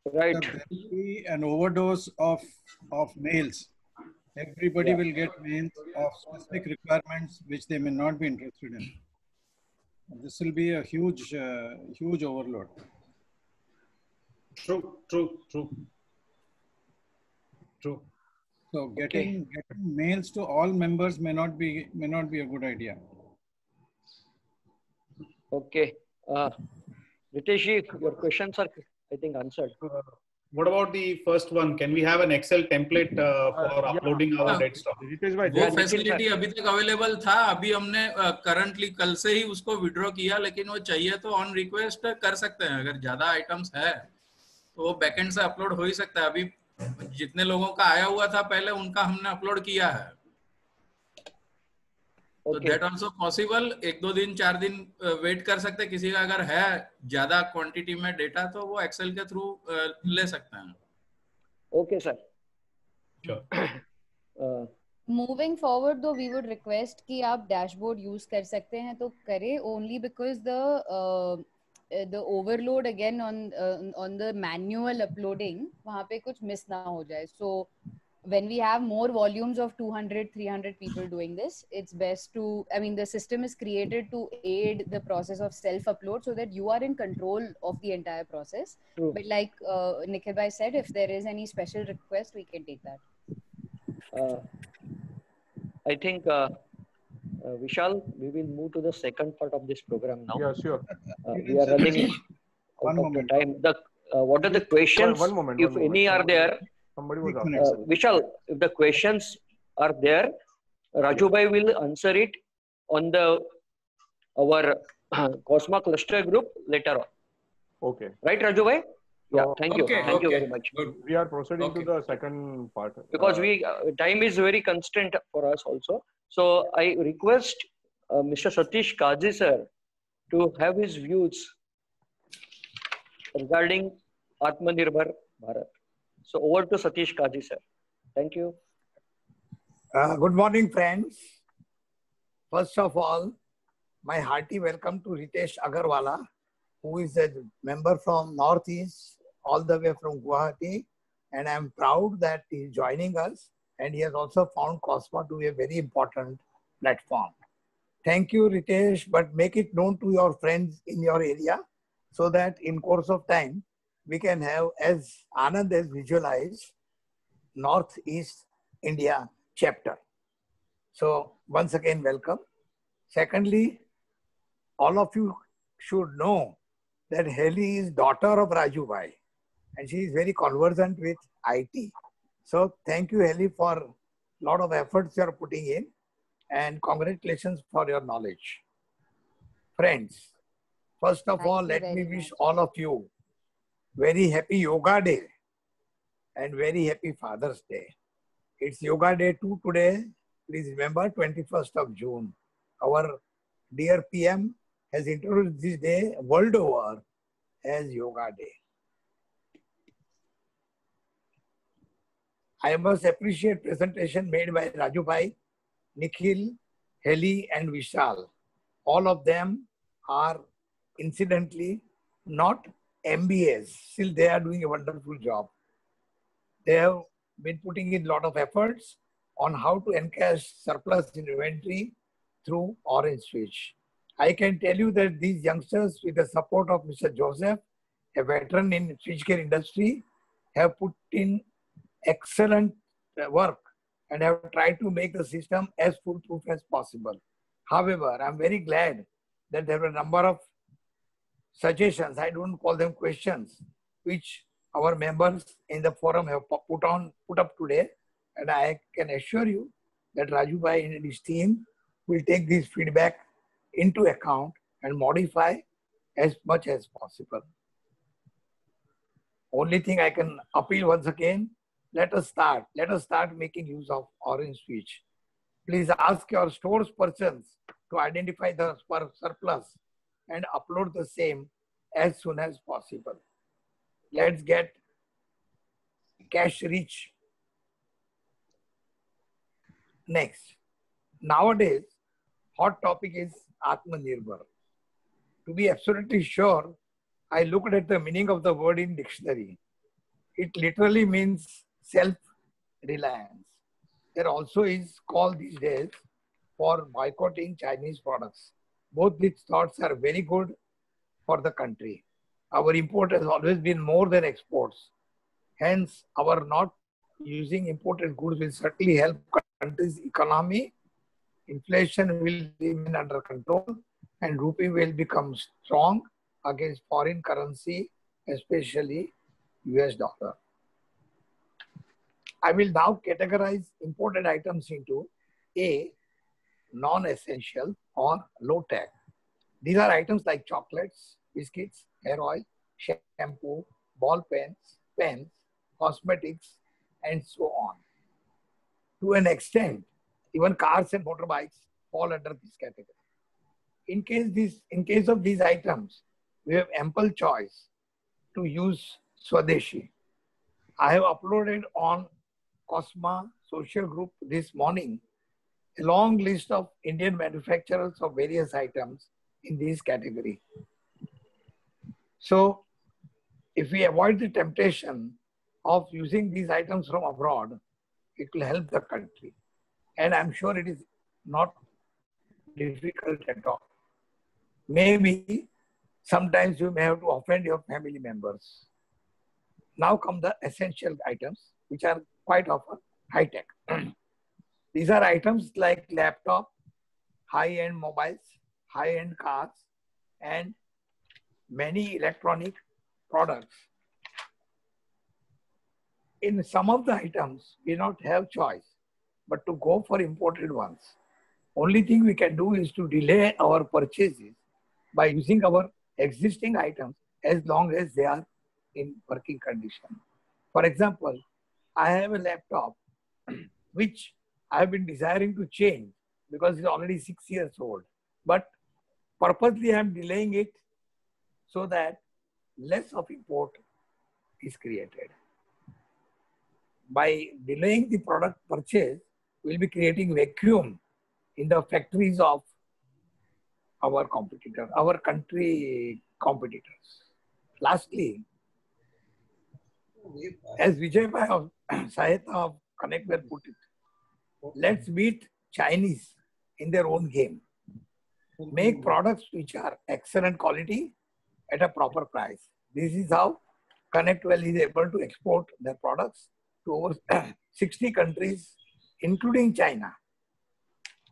Right. There will be an overdose of mails. Everybody will get mails of specific requirements which they may not be interested in. This will be a huge overload. True. So getting mails to all members may not be a good idea. Okay. Ritesh ji, your questions are, I think, answered. What about the first one? Can we have an Excel template for uploading our dead stock? वो facility अभी तक available था, अभी हमने currently कल से ही उसको withdraw किया, लेकिन वो चाहिए तो ऑन रिक्वेस्ट कर सकते हैं। अगर ज्यादा आइटम्स है तो वो बैकएंड से अपलोड हो ही सकता है। अभी जितने लोगों का आया हुआ था पहले उनका हमने अपलोड किया है, तो दैट आल्सो पॉसिबल। 1-2 दिन 4 दिन वेट कर सकते हैं। किसी का अगर है ज्यादा क्वांटिटी में डेटा तो वो एक्सेल के थ्रू ले सकते हैं। Okay, sir. Moving forward, though, we would request कि आप डैशबोर्ड यूज कर सकते हैं तो करें, only because the overload again on the manual uploading वहाँ पे कुछ मिस ना हो जाए। So when we have more volumes of 200-300 people doing this, it's best to, I mean, the system is created to aid the process of self-upload so that you are in control of the entire process. True. But like Nikhil Bhai said, if there is any special request, we can take that. I think, Vishal, we will move to the second part of this program now. Yeah, sure. We are running out of the time. What are the questions? One moment. If any are there, somebody was asking. Vishal, if the questions are there, Raju Bhai will answer it on our Cosma cluster group later on. Okay. Right, Raju Bhai? Yeah, thank you. Thank you very much. We are proceeding to the second part. Because time is very constant for us also. So I request Mr. Satish Kazi sir to have his views regarding Atmanirbhar Bharat. So over to Satish Kazi sir. Thank you. Good morning, friends. First of all, my hearty welcome to Ritesh Agarwala, who is a member from Northeast, all the way from Guwahati. And I'm proud that he is joining us. And he has also found Cosma to be a very important platform. Thank you, Ritesh, but make it known to your friends in your area so that in course of time, we can have, as Anand has visualized, Northeast India chapter. So once again, welcome. Secondly, all of you should know that Heli is daughter of Raju Bhai, and she is very conversant with IT. So thank you, Heli, for a lot of efforts you are putting in, and congratulations for your knowledge. Friends, first of all, let me wish all of you very happy Yoga Day and very happy Father's Day. It's Yoga Day too today. Please remember 21st of June. Our dear PM has introduced this day world over as Yoga Day. I must appreciate presentation made by Raju Bhai, Nikhil, Heli and Vishal. All of them are incidentally not MBAs. Still, they are doing a wonderful job. They have been putting in a lot of efforts on how to encash surplus inventory through Orange Switch. I can tell you that these youngsters, with the support of Mr. Joseph, a veteran in switchgear industry, have put in excellent work and have tried to make the system as foolproof as possible. However, I'm very glad that there were a number of suggestions, I don't call them questions, which our members in the forum have put up today. And I can assure you that Raju Bhai and his team will take this feedback into account and modify as much as possible. Only thing I can appeal once again, let us start making use of Orange Switch. Please ask your stores persons to identify the surplus and upload the same as soon as possible. Let's get cash rich. Next, nowadays, hot topic is Atmanirbhar. To be absolutely sure, I looked at the meaning of the word in dictionary. It literally means self-reliance. There also is call these days for boycotting Chinese products. Both these thoughts are very good for the country. Our import has always been more than exports. Hence, our not using imported goods will certainly help country's economy. Inflation will remain under control and rupee will become strong against foreign currency, especially US dollar. I will now categorize imported items into A, non-essential or low tech. These are items like chocolates, biscuits, hair oil, shampoo, ball pens, cosmetics, and so on. To an extent, even cars and motorbikes fall under this category. In case of these items, we have ample choice to use Swadeshi. I have uploaded on Cosma social group this morning a long list of Indian manufacturers of various items in this category. So, if we avoid the temptation of using these items from abroad, it will help the country. And I'm sure it is not difficult at all. Maybe sometimes you may have to offend your family members. Now come the essential items, which are quite often high-tech. These are items like laptop, high-end mobiles, high-end cars, and many electronic products. In some of the items, we don't have choice, but to go for imported ones. Only thing we can do is to delay our purchases by using our existing items as long as they are in working condition. For example, I have a laptop which I have been desiring to change because it's already 6 years old. But purposely I am delaying it so that less of import is created. By delaying the product purchase, we'll be creating vacuum in the factories of our competitor, our country competitors. Lastly, as Vijay Bhai of Saheta of ConnectWell put it, let's beat Chinese in their own game. Make products which are excellent quality at a proper price. This is how ConnectWell is able to export their products to over 60 countries, including China.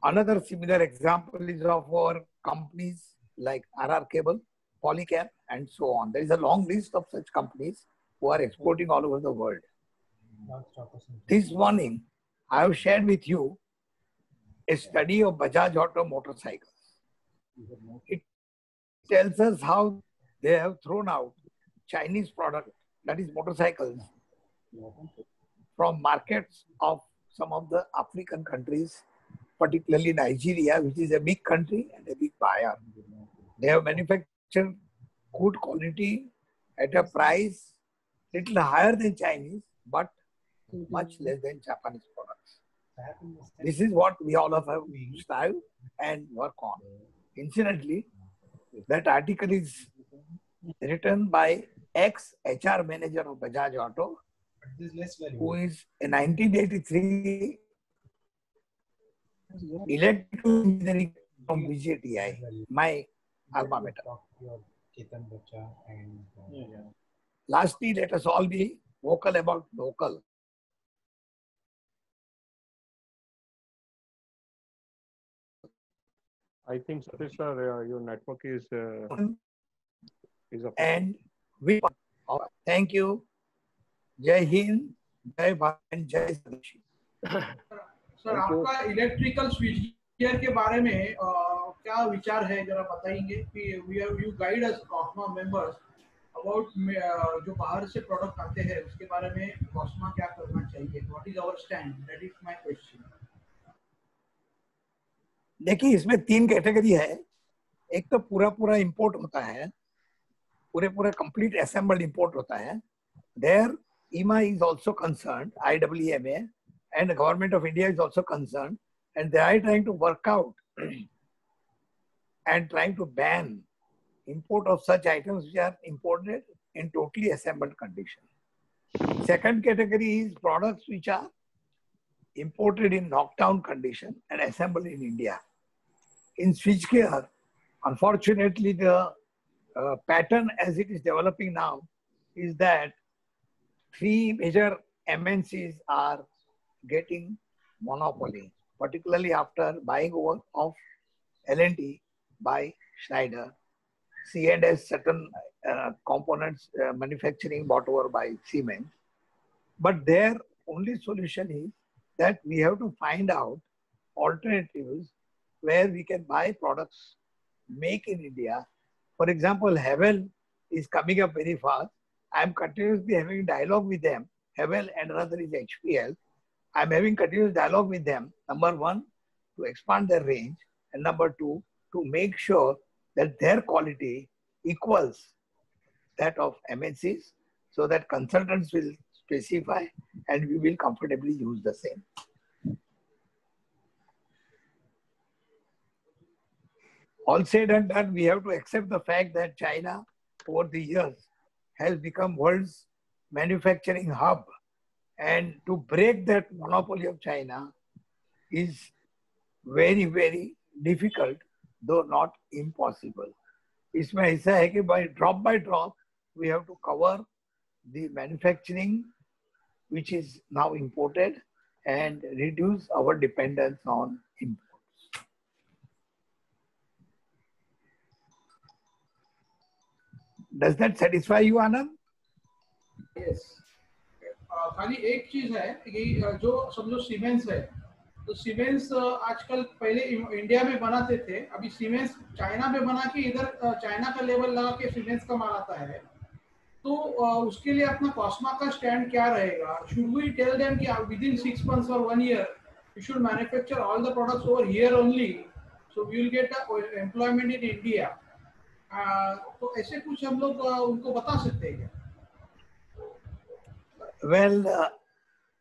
Another similar example is of our companies like RR Cable, Polycab, and so on. There is a long list of such companies who are exporting all over the world. This morning, I have shared with you a study of Bajaj Auto motorcycles. It tells us how they have thrown out Chinese product, that is motorcycles, from markets of some of the African countries, particularly Nigeria, which is a big country and a big buyer. They have manufactured good quality at a price little higher than Chinese, but much less than Japanese products. This is what we all have to strive and work on. Incidentally, that article is written by ex-HR manager of Bajaj Auto, who is in 1983 electrical engineering from VJTI, my alma mater. Lastly, let us all be vocal about local. I think, Satish sir, your network is up. And we thank you. Jai Hind, Jai Bharat, and Jai Satish. Sir आपका electrical switchgear के बारे में क्या विचार है जरा बताएंगे कि यू गाइड अस कॉस्मा मेंबर्स अबाउट जो बाहर से प्रोडक्ट आते हैं उसके बारे में कॉस्मा क्या करना चाहिए, what is our stand, that is my question. देखिए इसमें 3 कैटेगरी है। एक तो पूरा इंपोर्ट होता है, पूरा कंप्लीट असेंबल्ड इंपोर्ट होता है। There IEMA is also concerned, IEEMA, and the government of India is also concerned, and they are trying to work out and trying to ban import of such items which are imported in totally assembled condition. Second category is products which are imported in knockdown condition and assembled in India. In switchgear, unfortunately, the pattern as it is developing now is that 3 major MNCs are getting monopoly, particularly after buying over of L&T by Schneider, C&S certain components manufacturing bought over by Siemens. But their only solution is that we have to find out alternatives where we can buy products make in India. For example, Havel is coming up very fast. I am continuously having dialogue with them. Havel and another is HPL. I am having continuous dialogue with them. Number 1, to expand their range, and number 2, to make sure that their quality equals that of MNCs, so that consultants will specify and we will comfortably use the same. All said and done, we have to accept the fact that China over the years has become world's manufacturing hub, and to break that monopoly of China is very, very difficult, though not impossible. इसमें ऐसा है कि by drop we have to cover the manufacturing which is now imported and reduce our dependence on imports. Does that satisfy you, Anand? Yes. खाली एक चीज है कि जो समझो सीमेंस है, तो सीमेंस आजकल पहले इंडिया में बनाते थे, अभी सीमेंस चाइना में बना के इधर चाइना का लेवल लगा के सीमेंस का माल आता है, तो उसके लिए अपना कॉस्मा का स्टैंड क्या रहेगा? शुड वी टेल देम कि within 6 months or 1 year you should manufacture all the products over here only, so we will get employment in India? तो ऐसे कुछ हम लोग उनको बता सकते हैं क्या? Well,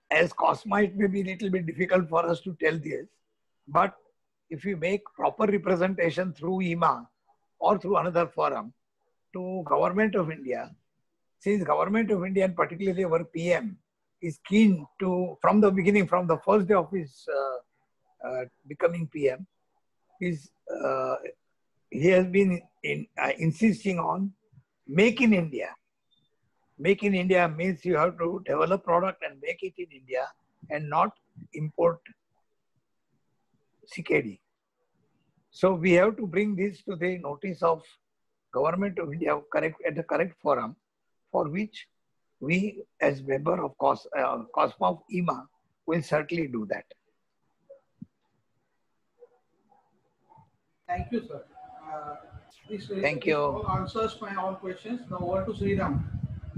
as Cosma, it may be a little bit difficult for us to tell this, but if we make proper representation through IEMA or through another forum to Government of India, since Government of India and particularly our PM is keen to, from the beginning, from the first day of his becoming PM, he has been insisting on make in India. Make in India means you have to develop product and make it in India and not import CKD. So we have to bring this to the notice of Government of India at the correct forum, for which we as member of COSMA of IEMA will certainly do that. Thank you, sir. Thank you. All answers my all questions. Now over to Sriram.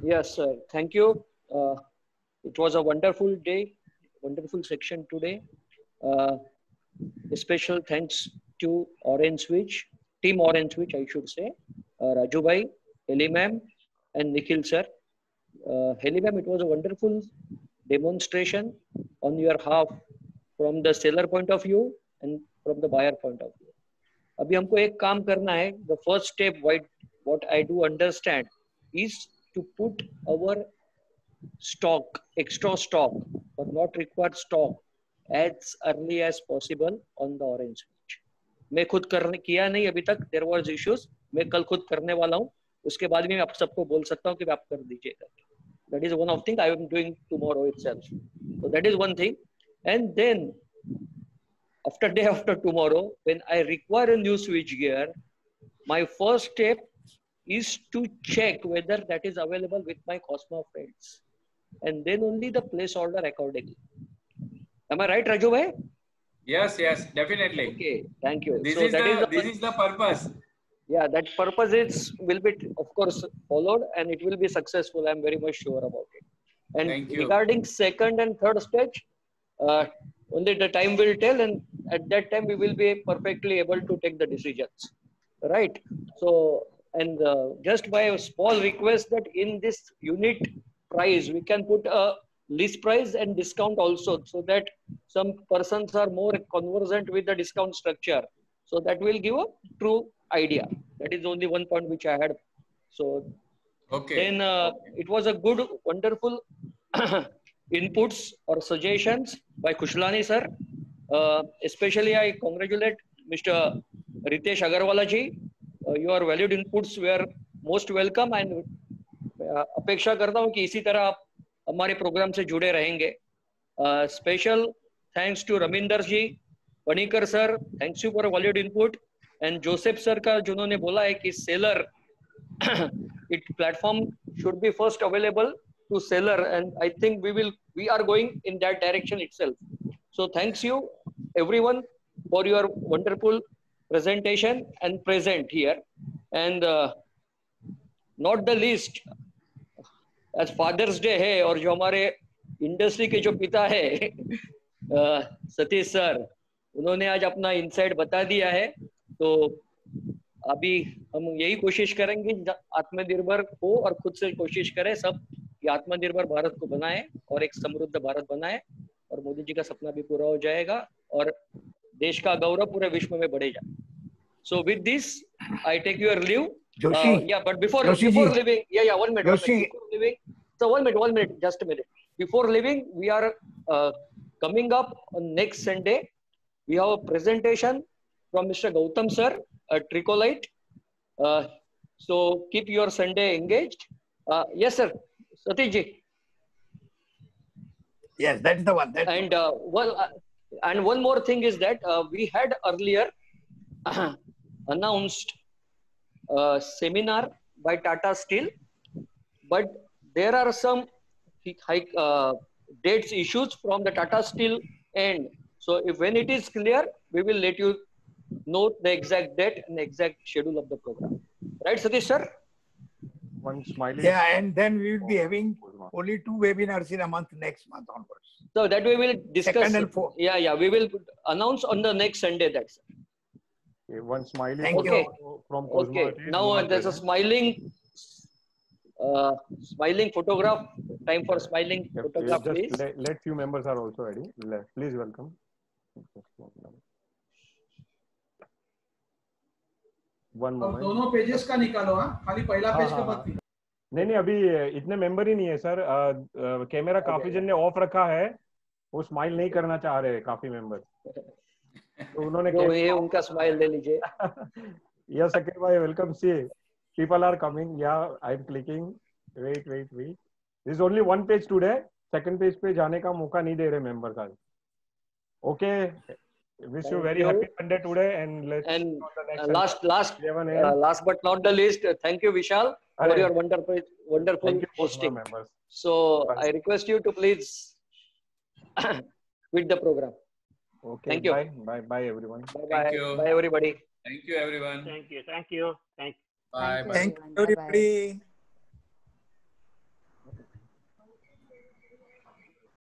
Yes, sir. Thank you. It was a wonderful day, wonderful section today. A special thanks to Orange Switch, Team Orange Switch, I should say, Raju Bhai, Heli ma'am, and Nikhil sir. Heli ma'am, it was a wonderful demonstration on your half from the seller point of view and from the buyer point of view. अभी हमको एक काम करना है. The first step, what I do understand, is to put our stock, extra stock, or not required stock as early as possible on the orange switch. मैं खुद करने किया नहीं अभी तक, there was issues. मैं कल खुद करने वाला हूँ, उसके बाद भी मैं आप सबको बोल सकता हूँ कि आप कर दीजिएगा. That is one of thing I am doing tomorrow itself. So that is one thing. And then after day after tomorrow, when I require a new switch gear, my first step is to check whether that is available with my Cosma friends, and then only the place order accordingly. Am I right, Raju bhai? Yes, yes, definitely. Okay, thank you. This So is that this is the purpose. Yeah, that purpose is will be of course followed, and it will be successful. I'm very much sure about it. And Thank you. regarding second and third stage, only the time will tell, and at that time we will be perfectly able to take the decisions, right? So, and just by a small request that in this unit price we can put a list price and discount also, so that some persons are more conversant with the discount structure, so that will give a true idea. That is only one point which I had. So okay, then it was a good, wonderful inputs or suggestions by Kushlani sir. Especially I congratulate Mr. Ritesh Agarwala ji. Your valued inputs were most welcome, and अपेक्षा करता हूँ कि इसी तरह आप हमारे programme से जुड़े रहेंगे. Special thanks to Raminder ji, Panikar sir, thanks you for a valued input, and Joseph sir का जिन्होंने बोला है कि seller it platform should be first available to seller, and I think we are going in that direction itself. So thanks you everyone for your wonderful presentation and present here, and not the least, as Father's Day है और जो हमारे industry के जो पिता है Satish sir, उन्होंने आज अपना इनसाइट बता दिया है. तो अभी हम यही कोशिश करेंगे आत्मनिर्भर हो और खुद से कोशिश करें सब कि आत्मनिर्भर भारत को बनाए और एक समृद्ध भारत बनाए, और मोदी जी का सपना भी पूरा हो जाएगा और देश का गौरव पूरे विश्व में बढ़ेगा. So with this, I take your leave. Yeah, but before leaving, one minute. Before leaving, so one minute, just a minute. Before leaving, we are coming up on next Sunday. We have a presentation from Mr. Gautam sir, a Tricolite. So keep your Sunday engaged. Yes, sir. Satish ji. Yes, that's the one. And and one more thing is that we had earlier announced seminar by Tata Steel, but there are some dates issues from the Tata Steel end. So if when it is clear, we will let you know the exact date and the exact schedule of the program. Right, Satish sir? One smiling. Yeah, and then we will be having only 2 webinars in a month next month onwards. So that we will discuss. Second and fourth. Yeah, we will announce on the next Sunday. That's it. Okay, one smiling. Thank you. From Cosma. Okay, now there's a smiling photograph. Time for smiling photograph, please. Let few members are also ready. Please welcome. One moment. दोनों pages का निकालो, हाँ, खाली पहला page का मत निकालो. नहीं अभी इतने मेंबर ही नहीं है सर. कैमरा काफी जन ने ऑफ रखा है, वो स्माइल नहीं करना चाह रहे काफी मेंबर, तो उन्होंने ये उनका स्माइल ले लीजिए. Yes, Sakir bhai, welcome. See, people are coming. Yeah, I'm clicking. Wait. This is only one page today. Second page पे जाने का मौका नहीं दे रहे मेंबर का. Okay. Wish you very happy Sunday today, and let's. And last but not the least, thank you Vishal for your wonderful hosting. So I request you to please quit the program. Okay. Thank you. Bye everyone. Bye everybody. Thank you everyone. Thank you. Bye. Thank you everybody.